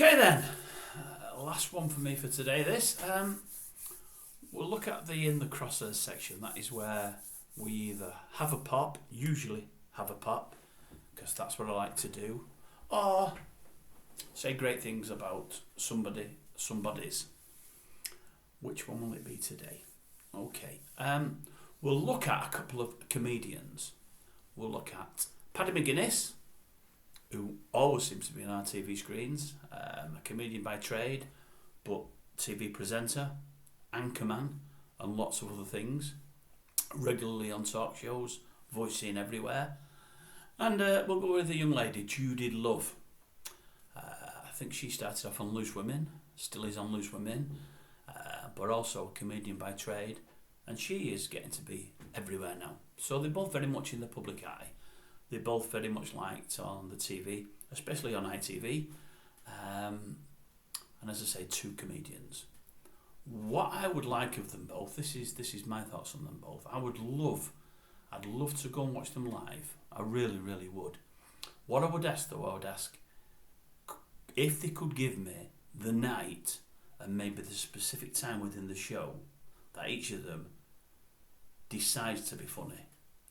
Okay then, last one for me for today. We'll look at the in the crosshairs section. That is where we either have a pop, usually have a pop, because that's what I like to do, or say great things about somebody's. Which one will it be today? Okay, we'll look at a couple of comedians. We'll look at Paddy McGuinness, who always seems to be on our TV screens, a comedian by trade, but TV presenter, anchorman, and lots of other things, regularly on talk shows, voice seen everywhere. And we'll go with the young lady, Judy Love. I think she started off on Loose Women, still is on Loose Women, but also a comedian by trade, and she is getting to be everywhere now. So they're both very much in the public eye. They're both very much liked on the TV, especially on ITV. And as I say, two comedians. What I would like of them both, this is my thoughts on them both. I'd love to go and watch them live. I really, really would. What I would ask if they could give me the night and maybe the specific time within the show that each of them decides to be funny.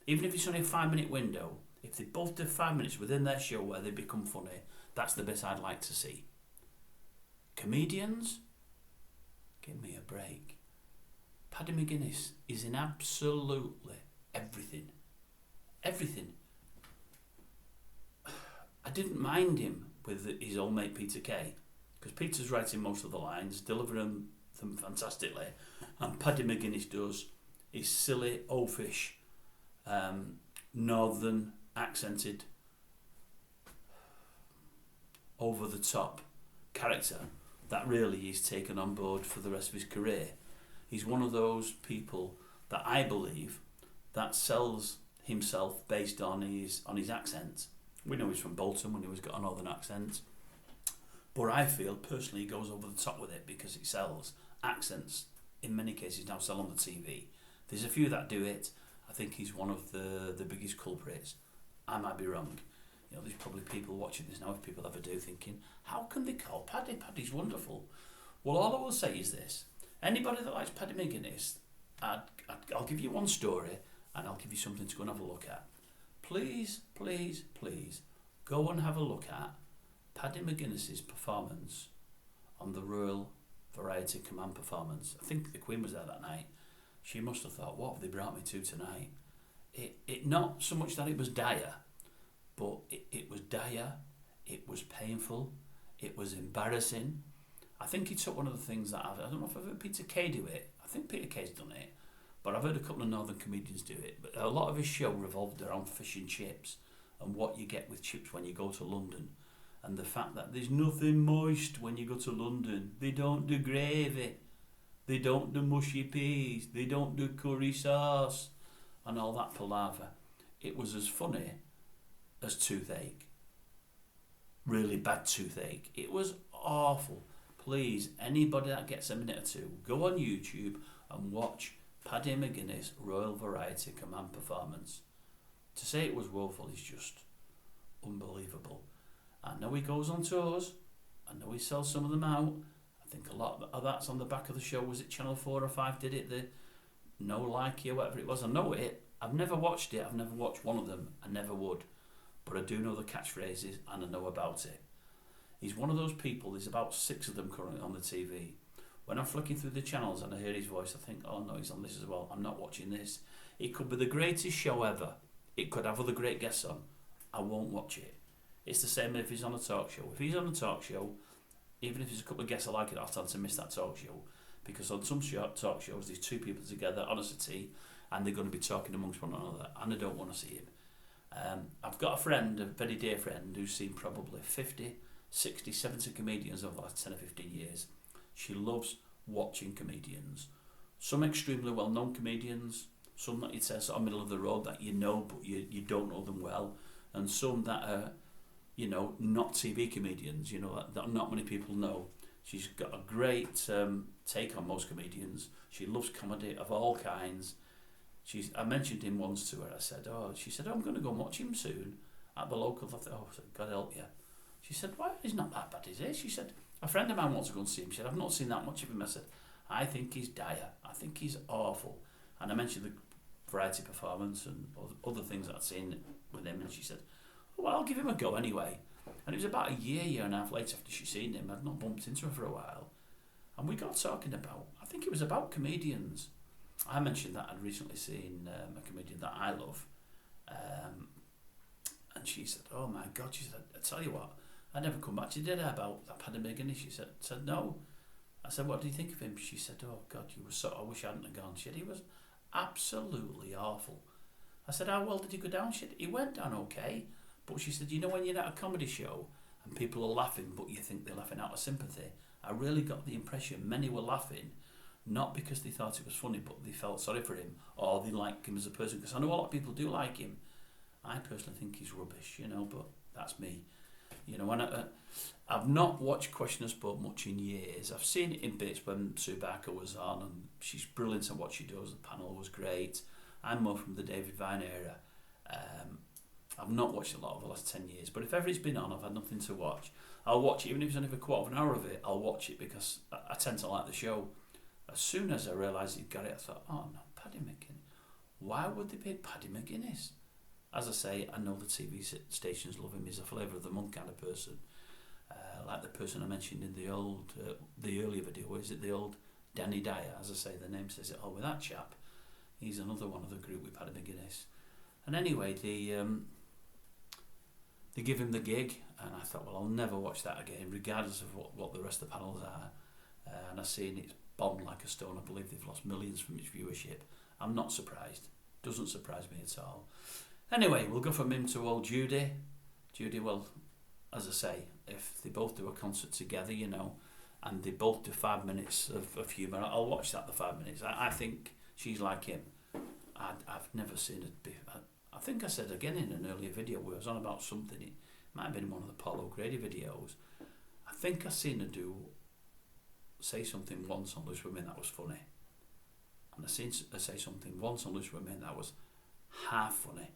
Even if it's only a 5-minute window, if they both do 5 minutes within their show where they become funny, that's the bit I'd like to see. Comedians? Give me a break. Paddy McGuinness is in absolutely everything. Everything. I didn't mind him with his old mate Peter Kay, because Peter's writing most of the lines, delivering them fantastically, and Paddy McGuinness does his silly, oafish, northern accented, over the top character that really he's taken on board for the rest of his career. He's one of those people that I believe that sells himself based on his accent. We know he's from Bolton when he's got a northern accent, but I feel personally he goes over the top with it because it sells. Accents in many cases now sell on the TV. There's a few that do it. I think he's one of the biggest culprits. I might be wrong. You know, there's probably people watching this now, if people ever do, thinking, how can they call Paddy? Paddy's wonderful. Well, all I will say is this. Anybody that likes Paddy McGuinness, I'll give you one story and I'll give you something to go and have a look at. Please, please, please, go and have a look at Paddy McGuinness's performance on the Royal Variety Command performance. I think the Queen was there that night. She must have thought, what have they brought me to tonight? It not so much that it was dire, but it was dire, it was painful, it was embarrassing. I think he took one of the things that I don't know if I've heard Peter Kay do it. I think Peter Kay's done it, but I've heard a couple of northern comedians do it. But a lot of his show revolved around fish and chips and what you get with chips when you go to London, and the fact that there's nothing moist when you go to London. They don't do gravy, they don't do mushy peas, they don't do curry sauce, and all that palaver. It was as funny as toothache. Really bad toothache. It was awful. Please, anybody that gets a minute or two, go on YouTube and watch Paddy McGuinness Royal Variety Command performance. To say it was woeful is just unbelievable. I know he goes on tours. I know he sells some of them out. I think a lot of that's on the back of the show. Was it Channel 4 or 5 did it? The No Like You, whatever it was. I know it. I've never watched it. I've never watched one of them. I never would. But I do know the catchphrases and I know about it. He's one of those people, there's about 6 of them currently on the TV. When I'm flicking through the channels and I hear his voice, I think, oh no, he's on this as well. I'm not watching this. It could be the greatest show ever. It could have other great guests on. I won't watch it. It's the same if he's on a talk show. If he's on a talk show, even if there's a couple of guests I like it, I'll tend to miss that talk show. Because on some talk shows, there's 2 people together on a settee and they're going to be talking amongst one another, and I don't want to see him. I've got a friend, a very dear friend, who's seen probably 50, 60, 70 comedians over the last 10 or 15 years. She loves watching comedians. Some extremely well-known comedians, some that you'd say sort of middle of the road that you know, but you don't know them well, and some that are, you know, not TV comedians, you know, that not many people know. She's got a great take on most comedians. She loves comedy of all kinds. I mentioned him once to her. She said, oh, I'm going to go and watch him soon at the local. I thought, oh, God help you. She said, "Why? He's not that bad, is he?" She said, "A friend of mine wants to go and see him." She said, "I've not seen that much of him." I said, "I think he's dire. I think he's awful." And I mentioned the variety performance and other things that I'd seen with him, and she said, "Well, I'll give him a go anyway." And it was about a year and a half later after she'd seen him. I'd not bumped into her for a while. And we got talking about, I think it was about comedians. I mentioned that I'd recently seen a comedian that I love. And she said, "Oh my God," she said, "I tell you what, I never come back to you, did I, about that Paddy and Judy?" She said, "No." I said, "What do you think of him?" She said, "Oh God, you were so, I wish I hadn't have gone." She said, "He was absolutely awful." I said, "How well did he go down?" She said, "He went down okay." But she said, "You know when you're at a comedy show and people are laughing but you think they're laughing out of sympathy?" I really got the impression many were laughing not because they thought it was funny, but they felt sorry for him or they liked him as a person, because I know a lot of people do like him. I personally think he's rubbish, but that's me. When I've not watched Question and Sport much in years. I've seen it in bits when Sue Barker was on, and she's brilliant at what she does. The panel was great. I'm more from the David Vine era. I've not watched a lot over the last 10 years, but if ever it's been on, I've had nothing to watch. I'll watch it, even if it's only for a quarter of an hour of it, I'll watch it because I tend to like the show. As soon as I realised he'd got it, I thought, oh no, Paddy McGuinness. Why would they pick Paddy McGuinness? As I say, I know the TV stations love him. He's a flavour of the month kind of person. Like the person I mentioned in the earlier video, is it the old Danny Dyer? As I say, the name says it all with that chap. He's another one of the group with Paddy McGuinness. And anyway, they give him the gig, and I thought, well, I'll never watch that again, regardless of what the rest of the panels are. And I've seen it's bombed like a stone. I believe they've lost millions from its viewership. I'm not surprised. Doesn't surprise me at all. Anyway, we'll go from him to old Judy. Judy, well, as I say, if they both do a concert together, and they both do 5 minutes of humour, I'll watch that, the 5 minutes. I think she's like him. I've never seen it be... I think I said again in an earlier video where I was on about something, it might have been one of the Paul O'Grady videos. I think I seen her say something once on Loose Women that was funny. And I seen her say something once on Loose Women that was half funny.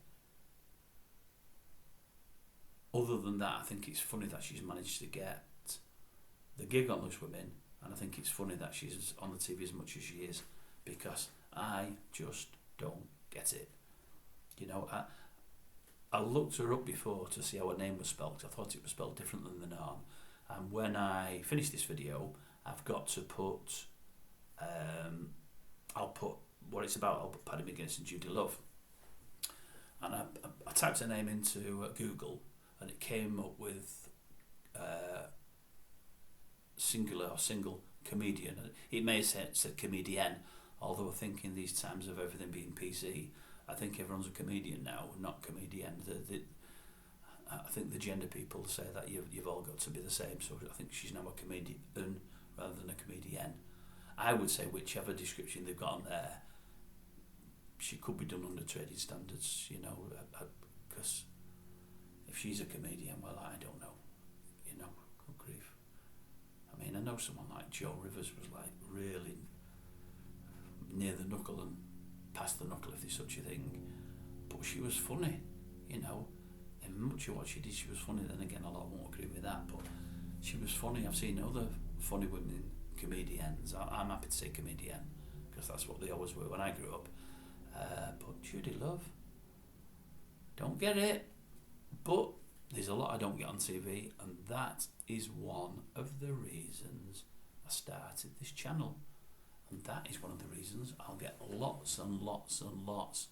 Other than that, I think it's funny that she's managed to get the gig on Loose Women, and I think it's funny that she's on the TV as much as she is, because I just don't get it. I looked her up before to see how her name was spelled. I thought it was spelled different than the norm. And when I finish this video, I've got to put, I'll put what it's about. I'll put Paddy McGuinness and Judy Love. And I typed her name into Google, and it came up with singular or single comedian. It may have said comedian, although I think in these times of everything being PC, I think everyone's a comedian now, not comedian. I think the gender people say that you've all got to be the same, so I think she's now a comedian rather than a comedian. I would say whichever description they've got on there, she could be done under trading standards, because if she's a comedian, well, I don't know, good grief. I mean, I know someone like Joe Rivers was like really near the knuckle and past the knuckle, if there's such a thing, but she was funny, in much of what she did, she was funny. Then again, a lot won't agree with that, but she was funny. I've seen other funny women comedians. I'm happy to say comedian, because that's what they always were when I grew up. But Judy Love, don't get it, but there's a lot I don't get on TV, and that is one of the reasons I started this channel. And that is one of the reasons I'll get lots and lots and lots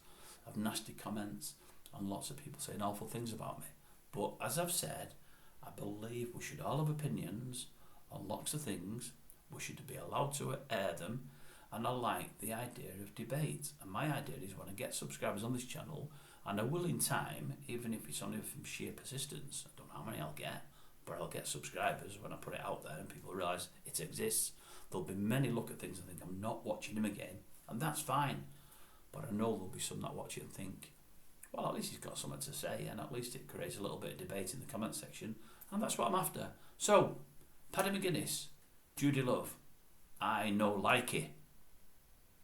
of nasty comments and lots of people saying awful things about me. But as I've said, I believe we should all have opinions on lots of things. We should be allowed to air them. And I like the idea of debate. And my idea is when I get subscribers on this channel, and I will in time, even if it's only from sheer persistence, I don't know how many I'll get, but I'll get subscribers when I put it out there and people realise it exists. There'll be many look at things and think I'm not watching him again, and that's fine. But I know there'll be some that watch it and think, well, at least he's got something to say, and at least it creates a little bit of debate in the comment section, and that's what I'm after. So, Paddy McGuinness, Judy Love, I know like it.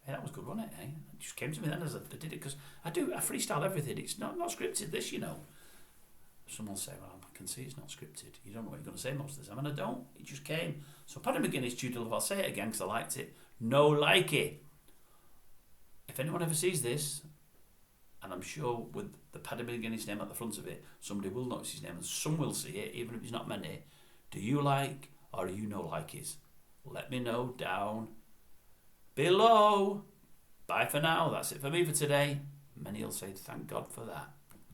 Hey, that was good, wasn't it? Eh? It just came to me then as I did it, because I freestyle everything. It's not scripted, this, Someone will say, well, can see it's not scripted. You don't know what you're going to say most of the time, and I don't. It just came. So Paddy and Guinness Judy, I'll say it again because I liked it. No like it. If anyone ever sees this, and I'm sure with the Paddy and Guinness name at the front of it, somebody will notice his name, and some will see it, even if it's not many. Do you like or do you no like it? Let me know down below. Bye for now. That's it for me for today. Many will say thank God for that.